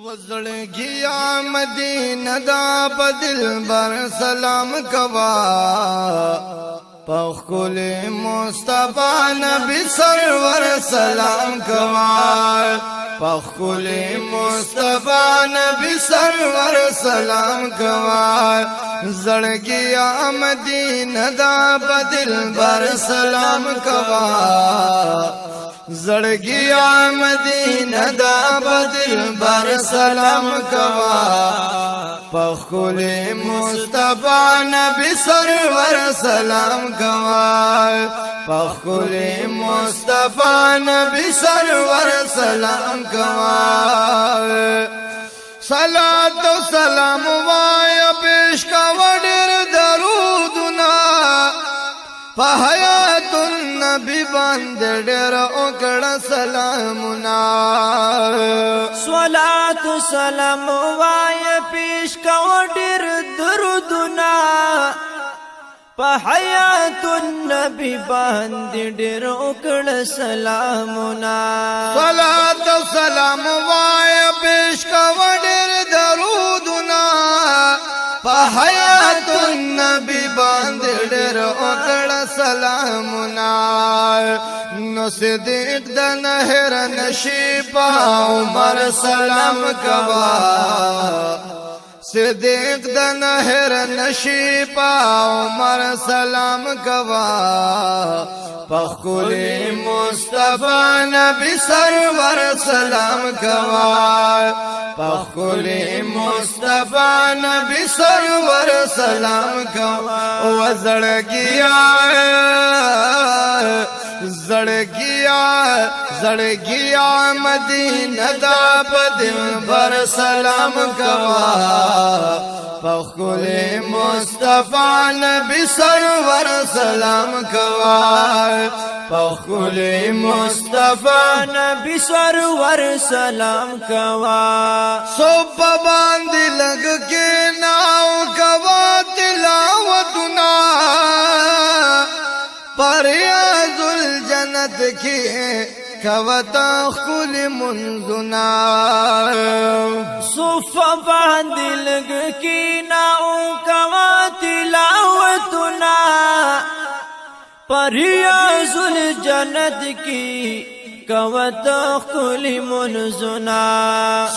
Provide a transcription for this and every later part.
وزړګیا مدینه دا بدل بر سلام کوا پخول مصطفی نبی سرور سلام کوا پخول مصطفی نبی سرور سلام کوا زړګیا مدینه دا بدل بر سلام کوا زړګیا مدینه دا بدل بر سلام کوا پخول مصطفی نبی سرور سلام کوا پخول مصطفی نبی سرور سلام کوا صلوات و سلام وایا پیش کوا ډېر درودونه په حیات النبی باندې ډېر وکړه سلامونه صلوات و سلام وایا پیش کوا ډېر درودونه په حیات النبی باندې ډېر وکړه سلامونه صلوات و سلام وایا پیش کوا ډېر درودونه په حیات النبی باندې ډېر وکړه سلامونه نو صدیق د نهر نشی په عمر سلام کوا صدیق د نهر نشی په عمر سلام کوا پخول مصطفی نبی سرور سلام کوا پخول مصطفی نبی سرور سلام کوا زړګیا مدینه دا بدل بر سلام کوا پخول مصطفی نبی سرور سلام کوا پخول مصطفی نبی سرور سلام کوا صبح باندې لګ کې ناو کوا تلاوتنا پریاض الجنت کی کوتا خل منزنا صفا باندې لګ کې ناو کوا تلاوتنا پریاض الجنت کی کوتا خل منزنا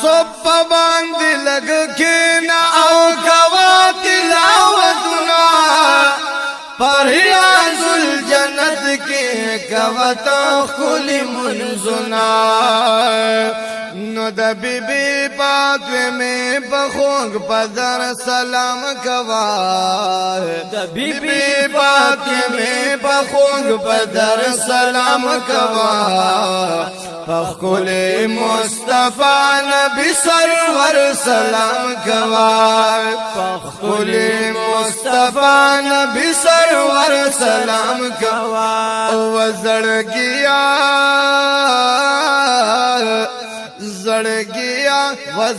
صبح باندې لګ کې ناو کوا تلاوتنا پریاض الجنت کی کوتا خل منزنا نو د بیبی پاتوی میں بخونگ پدر سلام کوا د بیبی پاتوی میں بخونگ پدر سلام کوا پخول مصطفی نبی سرور سلام کوا پخول مصطفی نبی سرور سلام کوا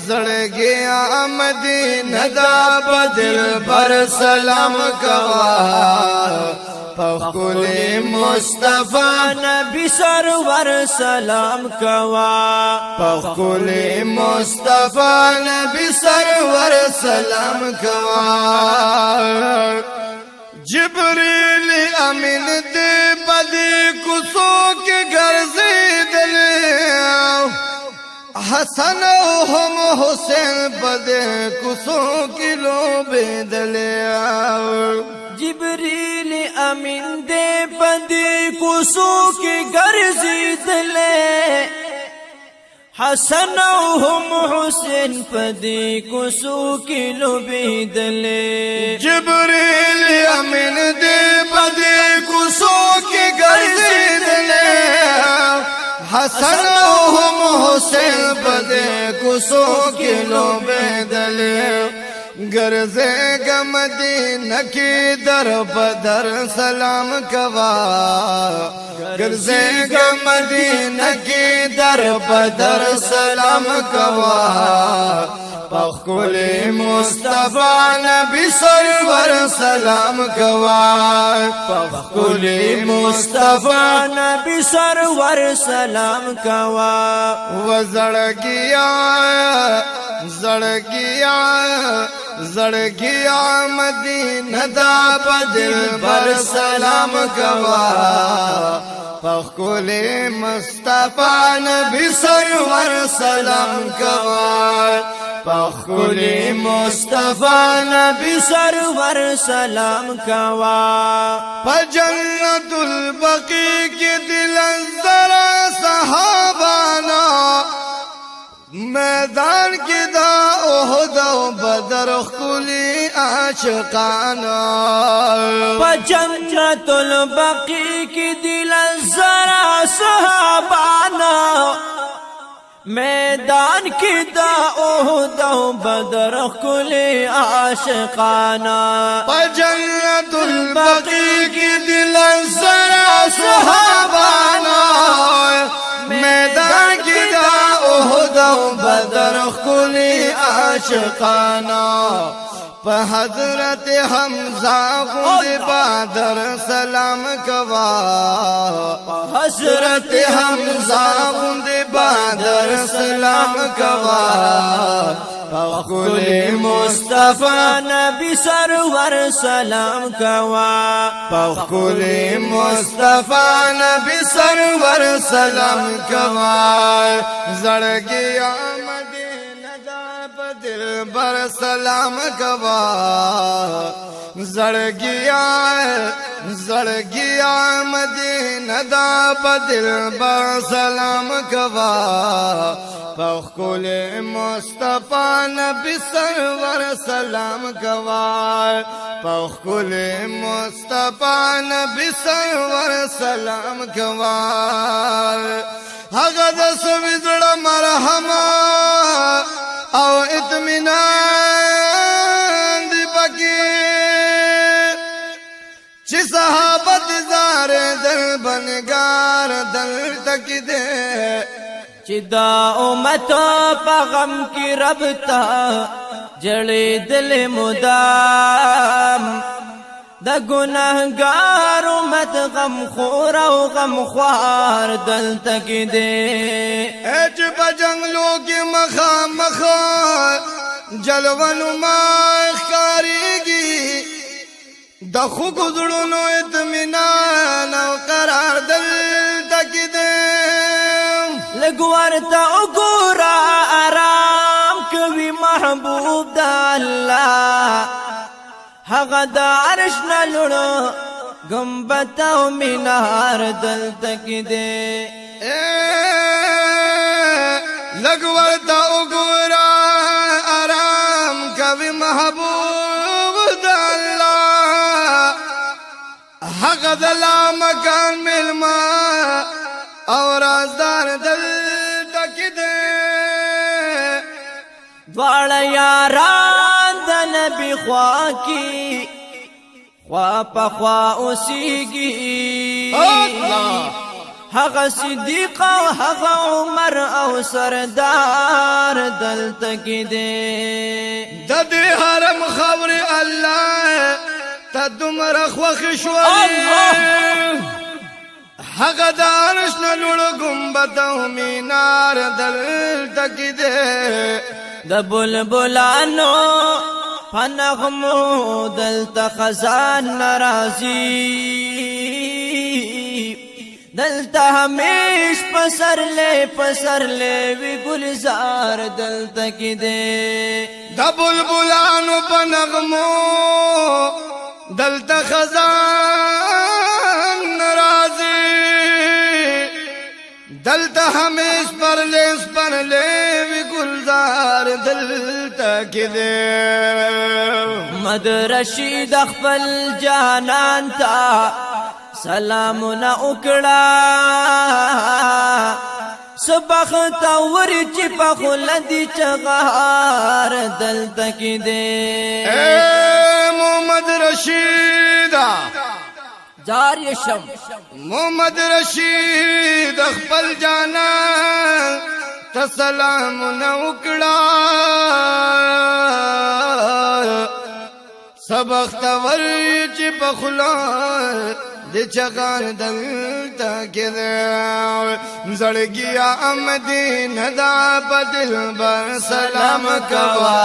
زړګیا مدینه دا بدل بر سلام کوا پخول مصطفی نبی سرور سلام کوا پخول مصطفی نبی سرور سلام کوا جبریل امین دے بدی کوڅو کې ګرځیدل حسن هم حسین بدے کوڅو کې لوبېدل جبریل امین دے بدی کوڅو کې ګرځیدل حسن هم حسین بدی کوڅو کې لوبېدل جبریل امین دے بدی کوڅو کې ګرځیدل حسن هم حسین بدے کوڅو کې لوبېدل ګرځېګ مدینه کې در بدر سلام کوا ګرځېګ مدینه کې در بدر سلام کوا پخول مصطفی نبی سرور سلام کوا پخول مصطفی نبی سرور سلام کوا وزړګیا زړګیا مدینه دا بدل بر سلام کوا پخکول مصطفی نبی سرور سلام کوا پخکول مصطفی نبی سرور سلام کوا جنت البقیع کی دل زرا صحابانا میدان کی دا احد و بدر خلی عاشقانا جنت البقیع کی دل زرا صحابانا میدان کی دا احد و بدر خلی عاشقانا جنت البقیع کی دل زرا صحابانا میدان کی دا احد و بدر خلی عاشقانا حضرت حمزہ غند بادر سلام کوا حضرت حمزہ غند بادر سلام کوا پخکول مصطفی نبی سرور سلام کوا پخکول مصطفی نبی سرور سلام کوا زړګیا مدینه دا بدل بر سلام کوا زړګیا مدینه دا بدل بر سلام کوا پخکول مصطفی نبی سرور سلام کوا پخکول مصطفی نبی سرور سلام کوا هغه د سویزړه مرحمه او اطمینان دی پکی چی صحابت زار دل بنگار دل تک دے چی دا امت پا غم کی رب تا جڑی دل مدام دا گناہگار امت غم خور و غم خوار دل تک دے ایچ پا جنگلو کی مخا جلون ما اخکاری گی دا خو گزڑنو اطمینان و قرار دل تک دے لگوارتا اگورا آرام کوي محبوب دا اللہ هغه د عرش نه لړو گنبد او مینار دلته کې دی لګورتا وګورا آرام کوي محبوب د الله هغه د لا مکان ملما او رازدار دلته کې دی دواړه یاران د نبی خوا کی خوا په خوا اوسیږي هغه صدیق او هغه عمر او سردار دلته کې دی د دې حرم خبر الله تدمر خوخ شوي هغه د عرش نه لوړ گنبد او مینار دلته کې دی د بلبلانو پنغمو دلتا خزان نرازی دلتا ہمیش پسر لے وی گلزار دلتا کی دے د بلبلانو پنغمو دلتا خزان نرازی دلتا ہمیش پر لے وی گلزار دلتا کی دے مد رشید خپل جانان تا سلامنا اکڑا سبخت ورچی پخلدی چغار دلتا کی دے اے محمد رشید جار یشم محمد رشید خپل جانان تسلام نوکڑا سبخت ورچ پخلا د چغار دلتا کې دې زړګیا مدینه دا بدل بر سلام کوا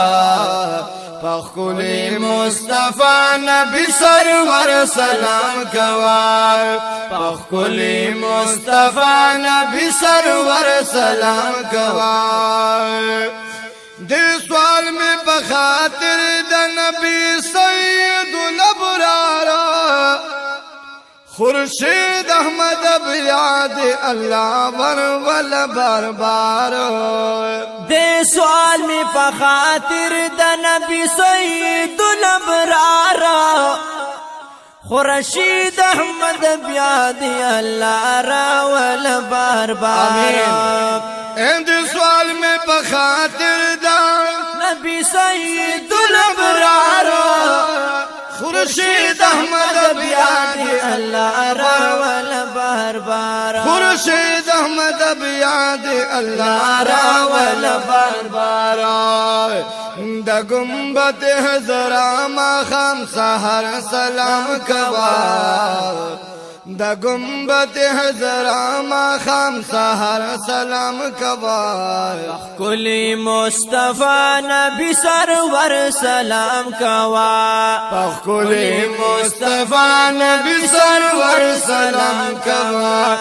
پخولی مصطفی نبی سرور سلام کوا پخولی مصطفی نبی سرور سلام کوا دې سوال میں بخاطر د نبی سید الابرار خورشید احمد بیاد اللہ ور ول بار بار دے سوال میں پخاطر دا نبی سید الابرار خورشید احمد بیاد اللہ را ول بار بار اند سوال میں بخاطر دا نبی سید الابرار خورشید احمد بیاد اللہ را ول بار بار خورشید احمد بیاد اللہ را ول بار بار دا گنبد حضرا ما خام سحر سلام کوا دا گنبد حضرا ما خام سحر سلام کوا کلی مصطفی نبی سرور سلام کوا پخولی مصطفی نبی سرور سلام کوا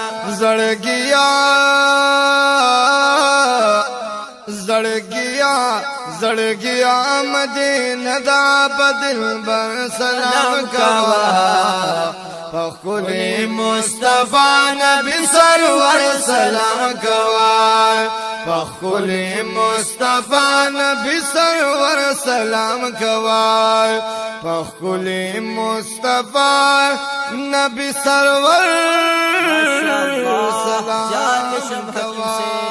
زڑگیا مدینہ دا بدل بر سلام کوا پخولی مصطفی نبی سرور سلام کوا پخولی مصطفی نبی سرور سلام کوا پخولی مصطفی نبی سرور سلام کوا